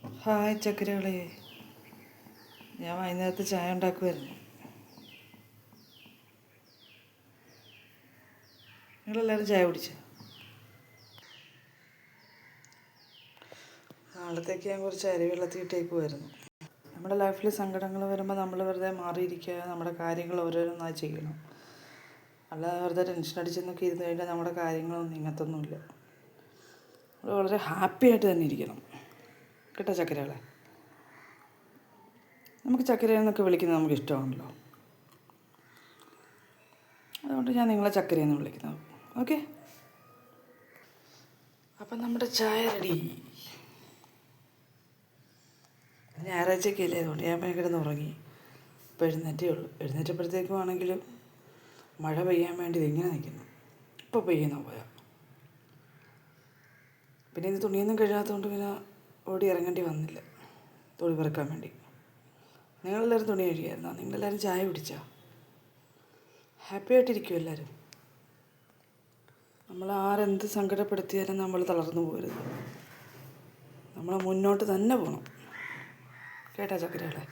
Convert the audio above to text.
Hi ചക്കരകളെ, ഞാൻ വൈകുന്നേരത്ത് ചായ ഉണ്ടാക്കുമായിരുന്നു. നിങ്ങളെല്ലാവരും ചായ കുടിച്ചോ? നാളത്തേക്ക് ഞാൻ കുറച്ച് അരി വെള്ളത്തിൽ ഇട്ടേക്കുമായിരുന്നു. നമ്മുടെ ലൈഫിൽ സങ്കടങ്ങൾ വരുമ്പോൾ നമ്മൾ വെറുതെ മാറിയിരിക്കുക, നമ്മുടെ കാര്യങ്ങൾ ഓരോന്നായി ചെയ്യണം. അല്ലാതെ വെറുതെ ടെൻഷൻ അടിച്ചെന്നൊക്കെ ഇരുന്ന് കഴിഞ്ഞാൽ നമ്മുടെ കാര്യങ്ങളൊന്നും നീങ്ങത്തൊന്നുമില്ല. നമ്മൾ വളരെ ഹാപ്പി ആയിട്ട് തന്നെ ഇരിക്കണം കേട്ടോ ചക്കരകളെ. നമുക്ക് ചക്കര എന്നൊക്കെ വിളിക്കുന്നത് നമുക്ക് ഇഷ്ടമാണല്ലോ, അതുകൊണ്ട് ഞാൻ നിങ്ങളെ ചക്കരയെന്ന് വിളിക്കുന്നത്. ഓക്കെ, അപ്പം നമ്മുടെ ചായ റെഡി. ഞായറാഴ്ചയൊക്കെയല്ലേ, അതുകൊണ്ട് ഞാൻ കിടന്ന് ഉറങ്ങി. ഇപ്പോൾ എഴുന്നേറ്റേ ഉള്ളൂ. എഴുന്നേറ്റപ്പോഴത്തേക്കും ആണെങ്കിലും മഴ പെയ്യാൻ വേണ്ടി ഇങ്ങനെ നിൽക്കുന്നു. ഇപ്പോൾ പെയ്യുന്ന പോയാൽ പിന്നെ ഇത് തുണിയൊന്നും കഴുകാത്തതുകൊണ്ട് പിന്നെ ഓടി ഇറങ്ങേണ്ടി വന്നില്ല തുണി പെറുക്കാൻ വേണ്ടി. നിങ്ങളെല്ലാവരും തുണി കഴുകിയായിരുന്നോ? നിങ്ങളെല്ലാവരും ചായ കുടിച്ചോ? ഹാപ്പി ആയിട്ടിരിക്കും എല്ലാവരും. നമ്മൾ ആരെന്ത് സങ്കടപ്പെടുത്തിയാലും നമ്മൾ തളർന്നു പോകരുത്. നമ്മൾ മുന്നോട്ട് തന്നെ പോകണം കേട്ടോ ചക്കരകളെ.